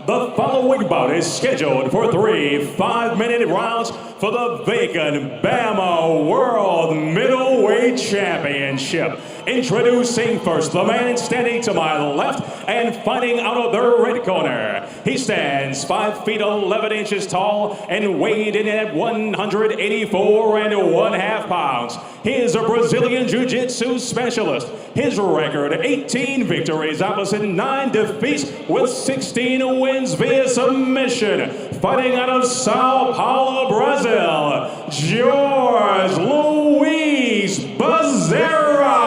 The following bout is scheduled for 3 5-minute rounds for the vacant BAMMA World Middleweight Championship. Introducing first the man standing to my left and fighting out of the red corner. He stands 5 feet 11 inches tall and weighed in at 184 1/2 pounds. He is a Brazilian Jiu Jitsu specialist. His record, 18 victories opposite 9 defeats with 16 wins via submission. Fighting out of Sao Paulo, Brazil, Jorge Luis Bezerra.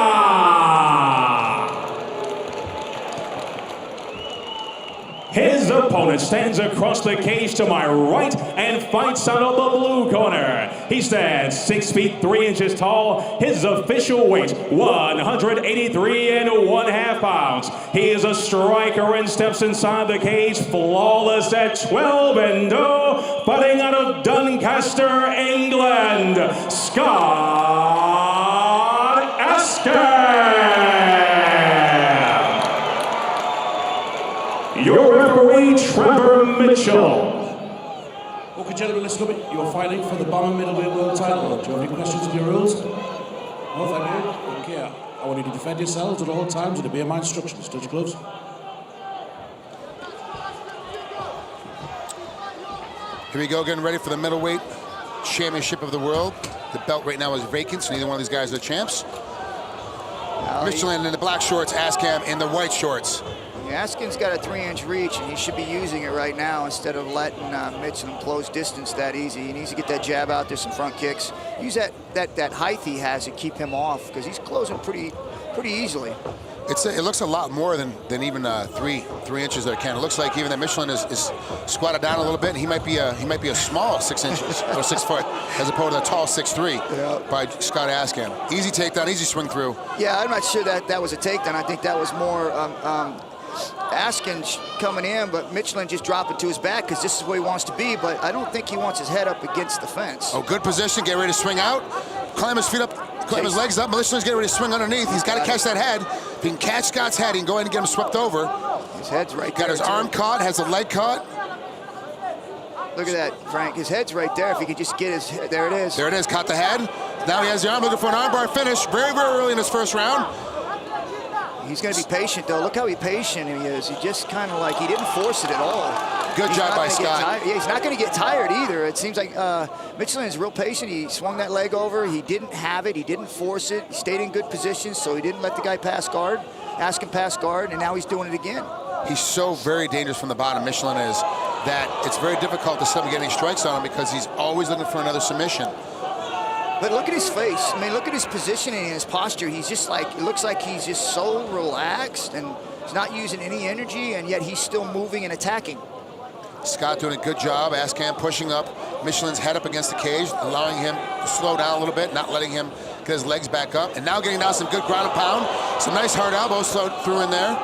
His opponent stands across the cage to my right and fights out of the blue corner. He stands 6 feet 3 inches tall. His official weight, 183 1/2 pounds. He is a striker and steps inside the cage flawless at 12-0. Fighting out of Doncaster, England, Scott ASKHAM. Your referee, Trevor Mitchell. Okay, gentlemen, let's go. You're fighting for the BAMMA middleweight world title. Do you have any questions of your rules? No, thank you. Okay, I want you to defend yourselves at all times and obey my instructions. Touch your gloves. Here we go, getting ready for the middleweight championship of the world. The belt right now is vacant, so neither one of these guys are champs. Michelin in the black shorts, ASKHAM in the white shorts. ASKHAM's got a 3-inch reach, and he should be using it right now instead of letting Michelin close distance that easy. He needs to get that jab out there, some front kicks. Use that height he has to keep him off, because he's closing pretty easily. It looks a lot more than even 3 inches that it can. It looks like even that Michelin is squatted down a little bit, and he might be a small 6 inches or 6 foot as opposed to a tall 6'3" by Scott ASKHAM. Easy takedown, easy swing through. Yeah, I'm not sure that was a takedown. I think that was more ASKHAM coming in, but Michelin just dropping to his back because this is where he wants to be, but I don't think he wants his head up against the fence. Oh, good position, get ready to swing out. Climb his feet up, climb his legs up. Michelin's getting ready to swing underneath. He's got to catch that head. If he can catch Scott's head, he can go ahead and get him swept over. His head's right there. Got his arm caught, has the leg caught. Look at that, Frank. His head's right there. If he could just get his head, there it is. There it is, caught the head. Now he has the arm, looking for an armbar finish very, very early in his first round. He's going to be patient, though. Look how patient he is. He just kind of like, he didn't force it at all. Good job by Scott. Yeah, he's not going to get tired either. It seems like Michelin is real patient. He swung that leg over. He didn't have it. He didn't force it. He stayed in good position, so he didn't let the guy pass guard, ask him pass guard, and now he's doing it again. He's so very dangerous from the bottom, Michelin is, that it's very difficult to suddenly get any strikes on him because he's always looking for another submission. But look at his face. I mean, look at his positioning and his posture. He's just like, it looks like he's just so relaxed and he's not using any energy, and yet he's still moving and attacking. Scott doing a good job. ASKHAM pushing up Michelin's head up against the cage, allowing him to slow down a little bit, not letting him get his legs back up. And now getting down some good ground and pound. Some nice hard elbows through in there.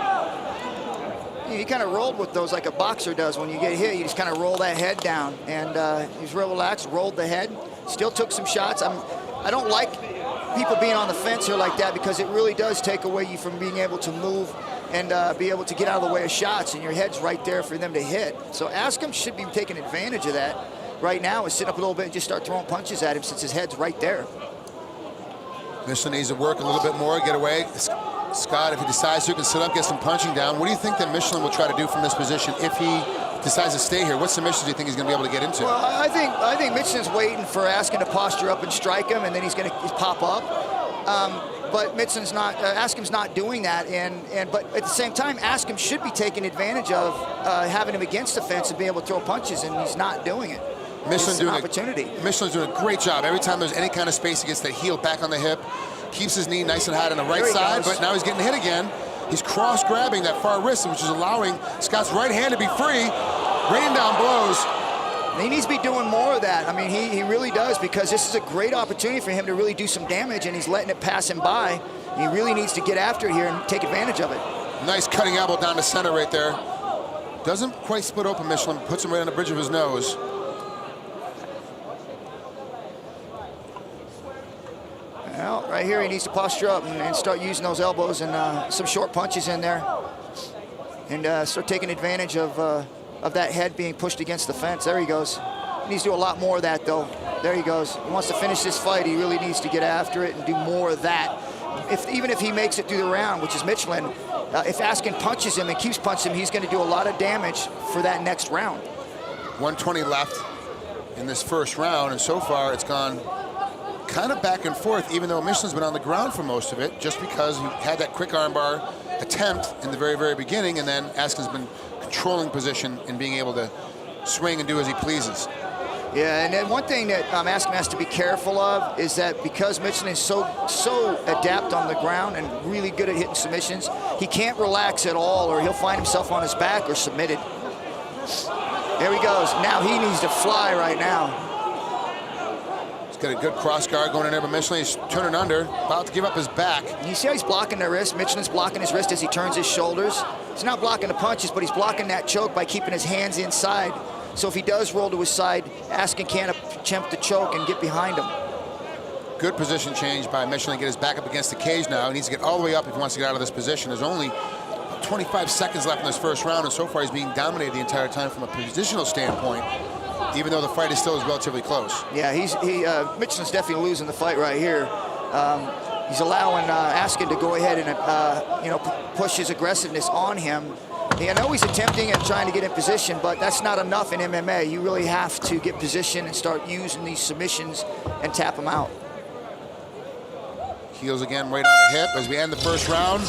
He kind of rolled with those like a boxer does. When you get hit, you just kind of roll that head down. And he's real relaxed, rolled the head. Still took some shots. I don't like people being on the fence here like that because it really does take away you from being able to move and be able to get out of the way of shots, and your head's right there for them to hit. So ASKHAM should be taking advantage of that right now, is sit up a little bit and just start throwing punches at him since his head's right there. Michelin needs to work a little bit more, get away. Scott, if he decides to, can sit up, get some punching down. What do you think that Michelin will try to do from this position if he decides to stay here? What submissions do you think he's going to be able to get into? Well, I think Michelin's waiting for ASKHAM to posture up and strike him, and then he's going to pop up. But Michelin's not, ASKHAM's not doing that, but at the same time, ASKHAM should be taking advantage of having him against the fence and being able to throw punches, and he's not doing it. Michelin's doing opportunity. Michelin's doing a great job. Every time there's any kind of space, he gets that heel back on the hip, keeps his knee nice and high on the right side, but now he's getting hit again. He's cross-grabbing that far wrist, which is allowing Scott's right hand to be free, raining down blows. He needs to be doing more of that. I mean, he really does, because this is a great opportunity for him to really do some damage, and he's letting it pass him by. He really needs to get after it here and take advantage of it. Nice cutting elbow down the center right there. Doesn't quite split open Michelin, puts him right on the bridge of his nose. Well, right here he needs to posture up and start using those elbows and some short punches in there, and start taking advantage of of that head being pushed against the fence. There he goes. He needs to do a lot more of that, though. There he goes. He wants to finish this fight. He really needs to get after it and do more of that. Even if he makes it through the round, which is Michelin, if ASKHAM punches him and keeps punching him, he's going to do a lot of damage for that next round. 120 left in this first round, and so far it's gone kind of back and forth, even though Michelin's been on the ground for most of it, just because he had that quick armbar attempt in the very, very beginning, and then ASKHAM's been controlling position and being able to swing and do as he pleases. Yeah, and then one thing that ASKHAM has to be careful of is that because Michelin is so adept on the ground and really good at hitting submissions, he can't relax at all, or he'll find himself on his back or submitted. There he goes. Now he needs to fly right now. He's got a good cross guard going in there, but Michelin is turning under, about to give up his back. You see how he's blocking the wrist? Michelin's blocking his wrist as he turns his shoulders. He's not blocking the punches, but he's blocking that choke by keeping his hands inside. So if he does roll to his side, ASKHAM can't attempt to choke and get behind him. Good position change by Michelin. Get his back up against the cage now. He needs to get all the way up if he wants to get out of this position. There's only 25 seconds left in this first round, and so far he's being dominated the entire time from a positional standpoint, even though the fight is still relatively close. Yeah, Michelin's definitely losing the fight right here. He's allowing ASKHAM to go ahead and push his aggressiveness on him. I know he's attempting and trying to get in position, but that's not enough in MMA. You really have to get position and start using these submissions and tap them out. Heels again right on the hip as we end the first round.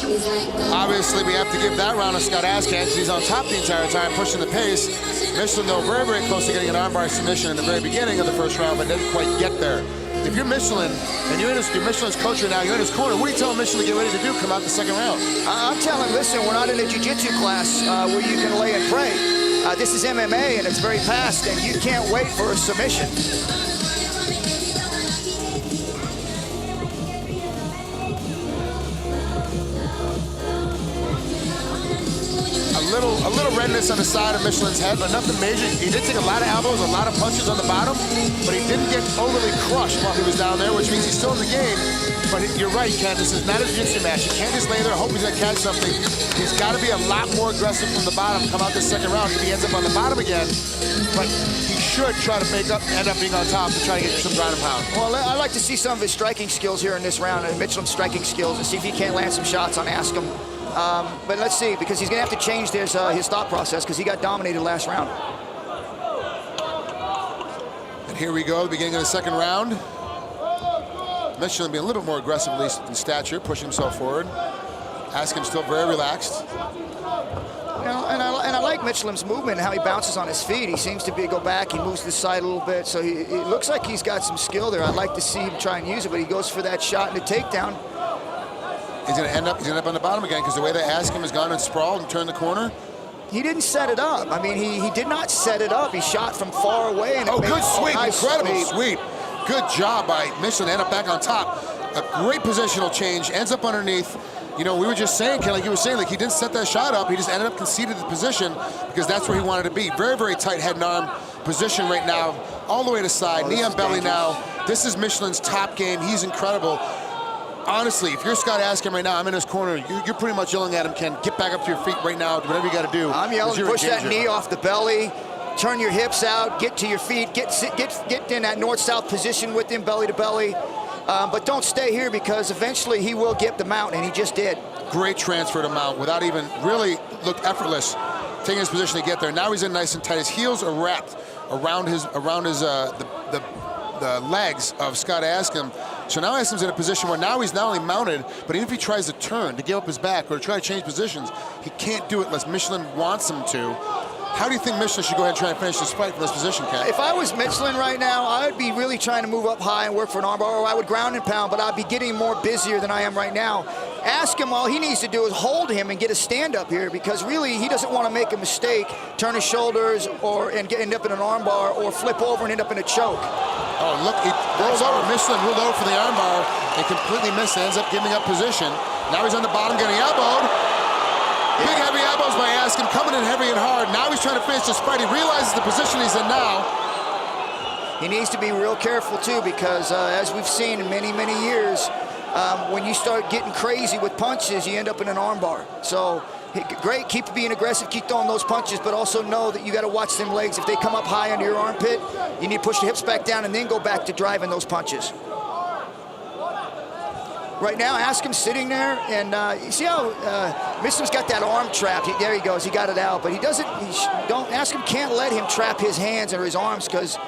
Obviously, we have to give that round to Scott ASKHAM because he's on top the entire time, pushing the pace. Michelin, though, very, very close to getting an armbar submission in the very beginning of the first round, but didn't quite get there. If you're Michelin and you're Michelin's coach right now, you're in his corner, what are you telling Michelin to get ready to do come out the second round? I'm telling him, listen, we're not in a jiu-jitsu class where you can lay and pray. This is MMA, and it's very fast, and you can't wait for a submission. A little redness on the side of Michelin's head, but nothing major. He did take a lot of elbows, a lot of punches on the bottom, but he didn't get overly crushed while he was down there, which means he's still in the game. But you're right, Ken, this is not a jiu-jitsu match. You can't just lay there and hope he's gonna catch something. He's gotta be a lot more aggressive from the bottom, come out this second round if he ends up on the bottom again. But he should try to end up being on top to try to get some ground and pound. Well, I like to see some of his striking skills here in this round, and Michelin's striking skills, and see if he can't land some shots on ASKHAM. But let's see, because he's going to have to change his thought process because he got dominated last round. And here we go, the beginning of the second round. Michelin being a little bit more aggressive, at least in stature, pushing himself forward. ASKHAM still very relaxed. And I like Michelin's movement and how he bounces on his feet. He seems to go back, he moves to the side a little bit, so it looks like he's got some skill there. I'd like to see him try and use it, but he goes for that shot and the takedown. He's gonna end up on the bottom again because the way they ASKHAM has gone and sprawled and turned the corner. He didn't set it up. I mean, he did not set it up. He shot from far away. And good sweep, nice incredible sweep. Good job by Michelin, end up back on top. A great positional change, ends up underneath. You know, we were just saying, Ken, like you were saying, like he didn't set that shot up. He just ended up conceded the position because that's where he wanted to be. Very, very tight head and arm position right now, all the way to side, knee on belly now. This is Michelin's top game. He's incredible. Honestly, if you're Scott ASKHAM right now, I'm in his corner, you're pretty much yelling at him, Ken, get back up to your feet right now, whatever you got to do. I'm yelling, push that knee off the belly, turn your hips out, get to your feet, get in that north-south position with him, belly to belly. But don't stay here because eventually he will get the mount, and he just did. Great transfer to mount without even really looked effortless, taking his position to get there. Now he's in nice and tight. His heels are wrapped around the legs of Scott ASKHAM. So now ASKHAM's in a position where now he's not only mounted, but even if he tries to turn to give up his back or to try to change positions, he can't do it unless Michelin wants him to. How do you think Michelin should go ahead and try and finish this fight from this position, Ken? If I was Michelin right now, I would be really trying to move up high and work for an armbar, or I would ground and pound, but I'd be getting more busier than I am right now. ASKHAM, all he needs to do is hold him and get a stand-up here because really he doesn't want to make a mistake, turn his shoulders, and end up in an armbar, or flip over and end up in a choke. Oh, look, he rolls over. Michelin rolled over for the armbar and completely missed, ends up giving up position. Now he's on the bottom getting elbowed. Big heavy elbows by ASKHAM, coming in heavy and hard. Now he's trying to finish this fight. He realizes the position he's in now. He needs to be real careful too because as we've seen in many, many years, when you start getting crazy with punches, you end up in an armbar. So great, keep being aggressive, keep throwing those punches, but also know that you got to watch them legs. If they come up high under your armpit, you need to push the hips back down and then go back to driving those punches. Right now, ASKHAM sitting there, and you see how Michelan's got that arm trapped. There he goes, he got it out, but he doesn't. ASKHAM can't let him trap his hands or his arms because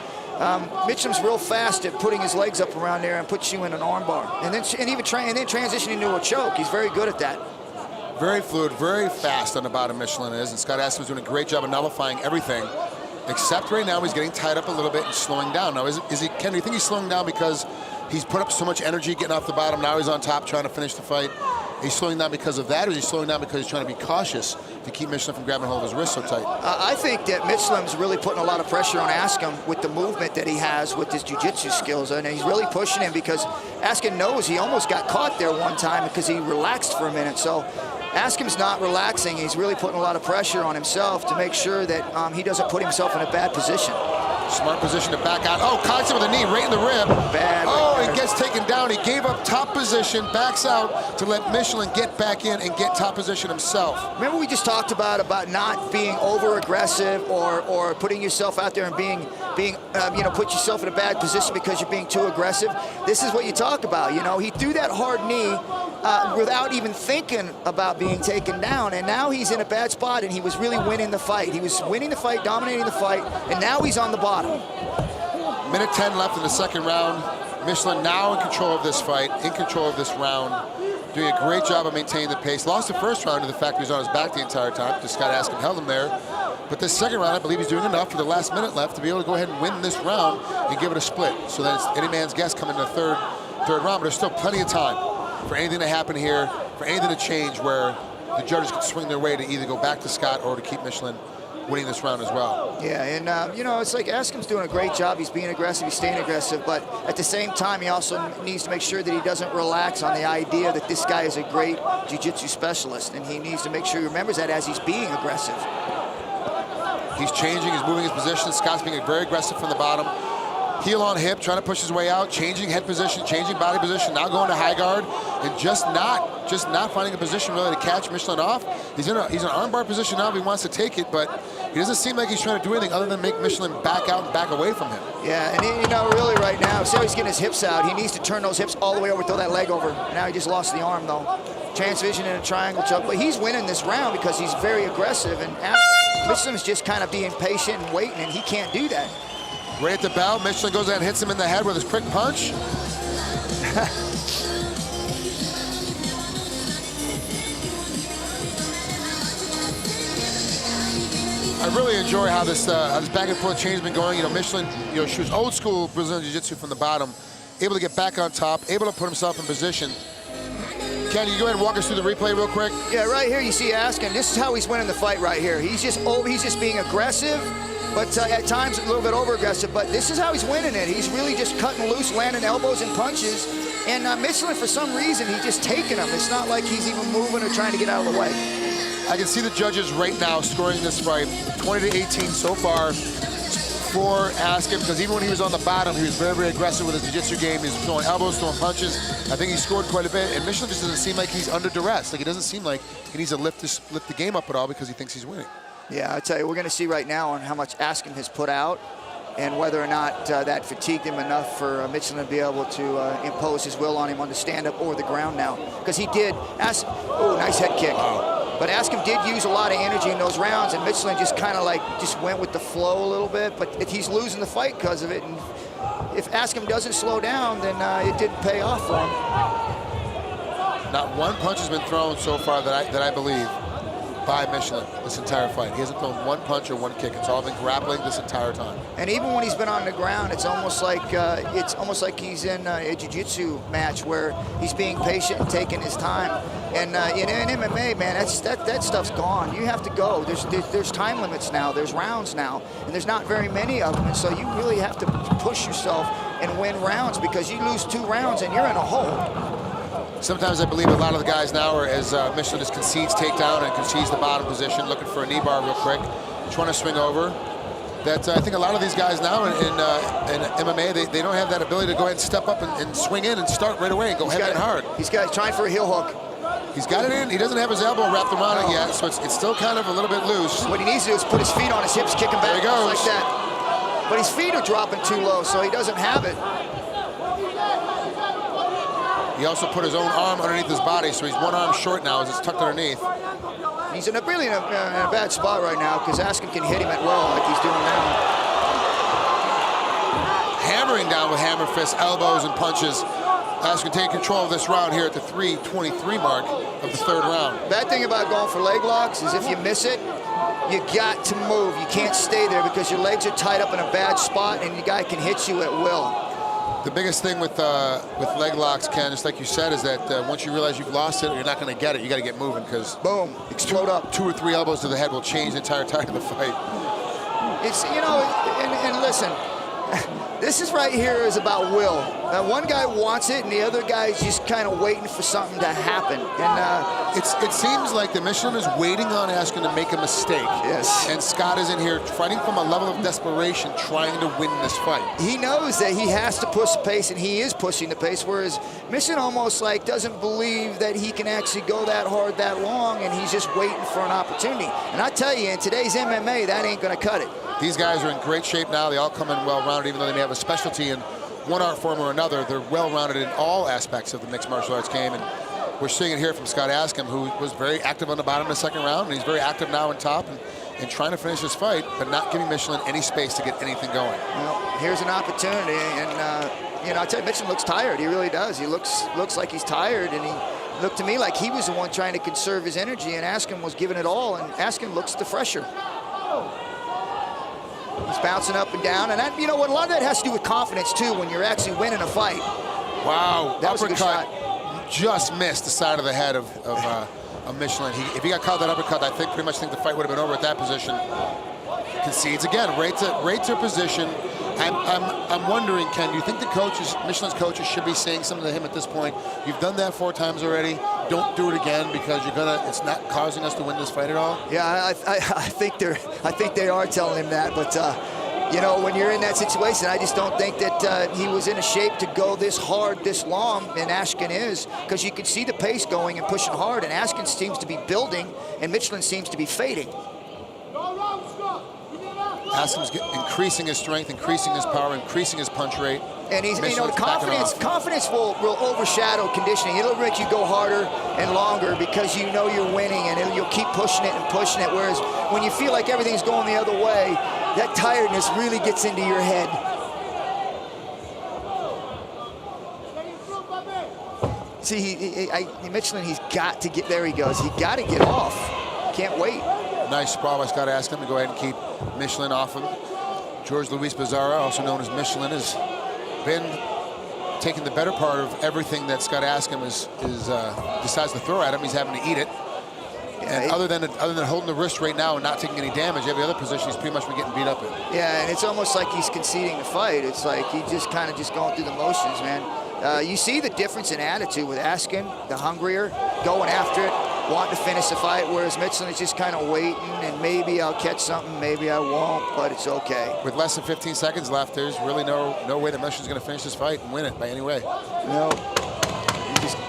Michelan's real fast at putting his legs up around there and puts you in an arm bar, and then transitioning into a choke. He's very good at that. Very fluid, very fast on the bottom, Michelin is, and Scott ASKHAM's doing a great job of nullifying everything, except right now he's getting tied up a little bit and slowing down. Now, Ken, do you think he's slowing down because he's put up so much energy getting off the bottom, now he's on top trying to finish the fight? He's slowing down because of that, or is he slowing down because he's trying to be cautious to keep Michelin from grabbing hold of his wrist so tight? I think that Michelan's really putting a lot of pressure on ASKHAM with the movement that he has with his jiu-jitsu skills, and he's really pushing him because ASKHAM knows he almost got caught there one time because he relaxed for a minute. So ASKHAM's not relaxing. He's really putting a lot of pressure on himself to make sure that he doesn't put himself in a bad position. Smart position to back out. Oh, caught him with a knee right in the rib. Bad. Oh, he gets taken down. He gave up top position, backs out to let Michelin get back in and get top position himself. Remember we just talked about not being over-aggressive or putting yourself out there and put yourself in a bad position because you're being too aggressive. This is what you talk about. You know, he threw that hard knee without even thinking about being taken down, and now he's in a bad spot, and he was really winning the fight. He was winning the fight, dominating the fight, and now he's on the bottom. Minute 10 left in the second round. Michelin now in control of this fight, in control of this round, doing a great job of maintaining the pace. Lost the first round to the fact he was on his back the entire time. Just Scott ASKHAM held him there. But this second round, I believe he's doing enough for the last minute left to be able to go ahead and win this round and give it a split. So then it's any man's guess coming in the third round, but there's still plenty of time for anything to happen here, for anything to change where the judges can swing their way to either go back to Scott or to keep Michelin winning this round as well. Yeah, and it's like ASKHAM's doing a great job. He's being aggressive, he's staying aggressive, but at the same time, he also needs to make sure that he doesn't relax on the idea that this guy is a great jiu-jitsu specialist, and he needs to make sure he remembers that as he's being aggressive. He's changing, he's moving his position. Scott's being very aggressive from the bottom. Heel on hip, trying to push his way out, changing head position, changing body position, now going to high guard, and just not finding a position really to catch Michelin off. He's in an armbar position now if he wants to take it, but he doesn't seem like he's trying to do anything other than make Michelin back out and back away from him. Yeah, and really right now, see how he's getting his hips out. He needs to turn those hips all the way over, throw that leg over. Now he just lost the arm though. Transvision in a triangle choke, but he's winning this round because he's very aggressive, and Michelin's just kind of being patient and waiting, and he can't do that. Right at the bell, Michelin goes out and hits him in the head with his quick punch. I really enjoy how this back and forth change has been going. You know, Michelin, she was old school Brazilian Jiu-Jitsu from the bottom, able to get back on top, able to put himself in position. Ken, you go ahead and walk us through the replay real quick? Yeah, right here you see ASKHAM. This is how he's winning the fight right here. He's just being aggressive, but at times a little bit over-aggressive, but this is how he's winning it. He's really just cutting loose, landing elbows and punches, and Michelin, for some reason, he's just taking them. It's not like he's even moving or trying to get out of the way. I can see the judges right now scoring this fight 20-18 so far for ASKHAM, because even when he was on the bottom, he was very, very aggressive with his jiu-jitsu game. He was throwing elbows, throwing punches. I think he scored quite a bit, and Michelin just doesn't seem like he's under duress. Like, it doesn't seem like he needs to lift the game up at all because he thinks he's winning. Yeah, I tell you, we're going to see right now on how much ASKHAM has put out and whether or not that fatigued him enough for Michelin to be able to impose his will on him on the stand-up or the ground now. Because he did, oh, nice head kick. Wow. But ASKHAM did use a lot of energy in those rounds, and Michelin just kind of just went with the flow a little bit, but he's losing the fight because of it. And if ASKHAM doesn't slow down, then it didn't pay off for him. Not one punch has been thrown so far that I believe by Michelin this entire fight. He hasn't thrown one punch or one kick. It's all been grappling this entire time. And even when he's been on the ground, it's almost like he's in a jiu-jitsu match where he's being patient and taking his time. And in MMA, man, that stuff's gone. You have to go. There's time limits now. There's rounds now, and there's not very many of them. And so you really have to push yourself and win rounds, because you lose 2 rounds and you're in a hole. Sometimes I believe a lot of the guys now are, as Michelin just concedes takedown and concedes the bottom position, looking for a knee bar real quick, trying to swing over. That I think a lot of these guys now in MMA, they don't have that ability to go ahead and step up and swing in and start right away and go heavy and hard. He's trying for a heel hook. He's got it in. He doesn't have his elbow wrapped around it yet, so it's still kind of a little bit loose. What he needs to do is put his feet on his hips, kick him back There he goes. like that. But his feet are dropping too low, so he doesn't have it. He also put his own arm underneath his body, so he's one arm short now as it's tucked underneath. He's really in a bad spot right now because ASKHAM can hit him at will like he's doing now. Hammering down with hammer fists, elbows, and punches. ASKHAM take control of this round here at the 3:23 mark of the third round. Bad thing about going for leg locks is if you miss it, you got to move. You can't stay there because your legs are tied up in a bad spot and the guy can hit you at will. The biggest thing with leg locks, Ken, just like you said, is that once you realize you've lost it, you're not going to get it. You got to get moving because boom, explode up. 2 or 3 elbows to the head will change the entire tide of the fight. It's, you know, and listen, this is right here is about will. One guy wants it, and the other guy's just kind of waiting for something to happen. And it seems like the Michelin is waiting on ASKHAM to make a mistake. Yes. And Scott is in here fighting from a level of desperation, trying to win this fight. He knows that he has to push the pace, and he is pushing the pace, whereas Michelin almost like doesn't believe that he can actually go that hard that long, and he's just waiting for an opportunity. And I tell you, in today's MMA, that ain't going to cut it. These guys are in great shape now. They all come in well-rounded, even though they may have a specialty in one art form or another. They're well-rounded in all aspects of the mixed martial arts game, and we're seeing it here from Scott ASKHAM, who was very active on the bottom of the second round, and he's very active now on top and trying to finish this fight, but not giving Michelin any space to get anything going. Well, here's an opportunity, and you know, I tell you, Michelin looks tired. He really does. He looks like he's tired, and he looked to me like he was the one trying to conserve his energy, and ASKHAM was giving it all, and ASKHAM looks the fresher. He's bouncing up and down, and you know what? A lot of that has to do with confidence too. When you're actually winning a fight. Wow, that was a good shot. Just missed the side of the head of Michelin. If he got caught that uppercut, I pretty much think the fight would have been over at that position. Concedes again, right to position. I'm wondering, Ken, do you think the coaches, Michelin's coaches, should be saying something to him at this point? You've done that 4 times already. Don't do it again because it's not causing us to win this fight at all. Yeah, I think they are telling him that, but you know, when you're in that situation, I just don't think that he was in a shape to go this hard, this long, and ASKHAM is, because you can see the pace going and pushing hard, and ASKHAM seems to be building, and Michelin seems to be fading. ASKHAM's increasing his strength, increasing his power, increasing his punch rate. And he's, you know, the confidence will overshadow conditioning. It'll make you go harder and longer because you know you're winning, and you'll keep pushing it and pushing it. Whereas when you feel like everything's going the other way, that tiredness really gets into your head. See, Michelin, he's got to get, there he goes. He got to get off. Can't wait. Nice sprawl by Scott ASKHAM to go ahead and keep Michelin off him. George Luis Bizarra, also known as Michelin, has been taking the better part of everything that Scott ASKHAM decides to throw at him. He's having to eat it. Yeah, and other than holding the wrist right now and not taking any damage, every other position he's pretty much been getting beat up in. Yeah, and it's almost like he's conceding the fight. It's like he's just kind of going through the motions, man. You see the difference in attitude with ASKHAM, the hungrier, going after it, wanting to finish the fight, whereas Michelin is just kind of waiting, and maybe I'll catch something, maybe I won't, but it's okay. With less than 15 seconds left, there's really no way that Michelin's going to finish this fight and win it by any way. No,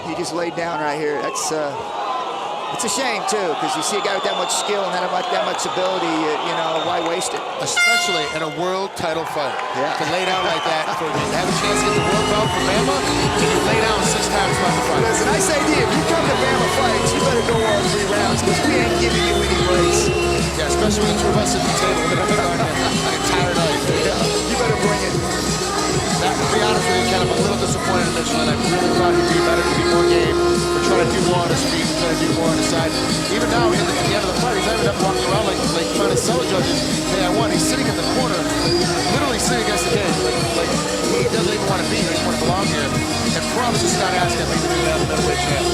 he just laid down right here. It's a shame too, because you see a guy with that much skill and that much ability, you know, why waste it? Especially in a world title fight. Yeah. To lay down like that, to have a chance to get the world belt for Bama, and you lay down 6 times throughout the fight. Listen, I say to you, if you come to Bama fights, you better go all 3 rounds, because we ain't giving you any breaks. Yeah, especially when 2 of us at the table, we're going to pick on you the entire night. Yeah, you better bring it. To be honest with you, Ken, I'm a little disappointed in Michelin. I really thought he'd be better, he'd be more game, but trying to do more on his feet, trying to do more on his side. Even now, at the end of the fight, he's ended up walking around like trying to sell the judges, hey, I won. He's sitting in the corner, literally sitting against the cage, like he doesn't even want to be here, he doesn't want to belong here. And props to Scott ASKHAM to do that middleweight champ.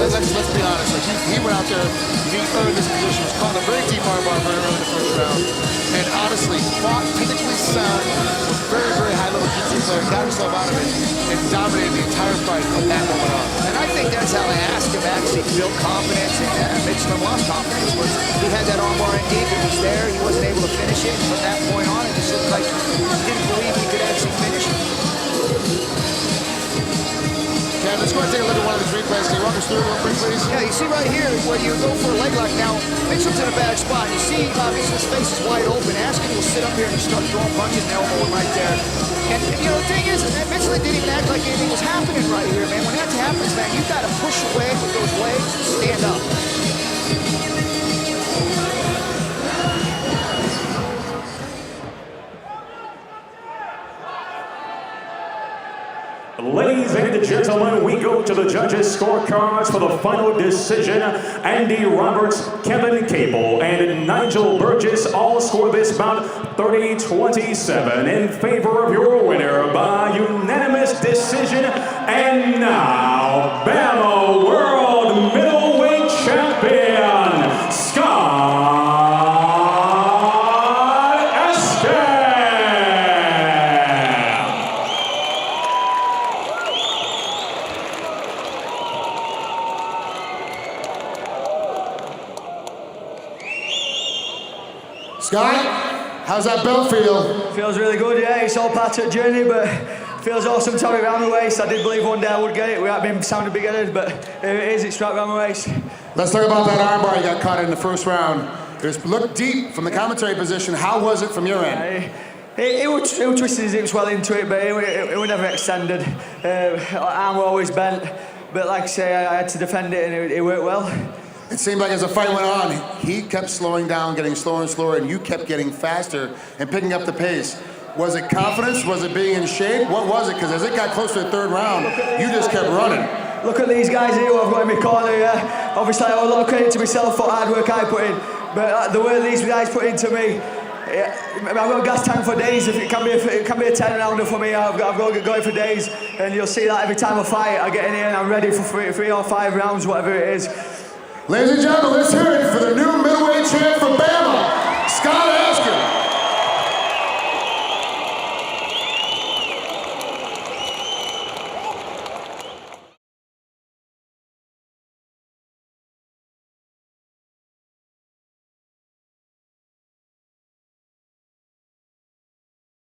Let's be honest, like he went out there, he earned this position, was caught in a very deep armbar very early in the first round, and honestly, fought technically sound, was very, very high-level jiu-jitsu player, got himself out of it, and dominated the entire fight from that moment on. And I think that's how ASKHAM actually built confidence, and Michelin lost confidence. He had that armbar in deep, it was there, he wasn't able to finish it, and from that point on, it just looked like he didn't believe he could actually finish it. Ken, let's go ahead and take a look at one of the sequence. Can you walk us through it real quick, please? Yeah, you see right here where you go for a leg lock. Now, Mitchell's in a bad spot. You see, obviously, his face is wide open. Askren will sit up here and start throwing punches and elbowing right there. And, you know, the thing is, Michelin didn't even act like anything was happening right here, man. When that happens, man, you got to push away with those legs and stand up. Ladies and gentlemen, we go to the judges' scorecards for the final decision. Andy Roberts, Kevin Cable, and Nigel Burgess all score this bout 30-27 in favor of your winner by unanimous decision. And now, BAMO World Middleweight Champion, Scott ASKHAM. Scott, how's that belt feel? Feels really good, yeah. It's all part of the journey, but feels awesome to have it around the waist. I did believe one day I would get it. We have been sounding big-headed, but here it is. It's right around the waist. Let's talk about that armbar you got caught in the first round. It looked deep from the commentary position. How was it from your end? It was twisted his hips well into it, but it was never extended. Arm were always bent, but like I say, I had to defend it, and it worked well. It seemed like as the fight went on, he kept slowing down, getting slower and slower, and you kept getting faster and picking up the pace. Was it confidence? Was it being in shape? What was it? Because as it got close to the third round, you just kept running. Look at these guys here who I've got in my corner, yeah. Obviously, I owe a lot of credit to myself for hard work I put in, but the work these guys put into me, I've got a gas tank for days. If it can be a 10-rounder for me, I've got to get going for days, and you'll see that every time I fight, I get in here and I'm ready for three or 5 rounds, whatever it is. Ladies and gentlemen, let's hear it for the new middleweight champ from BAMO, Scott ASKHAM.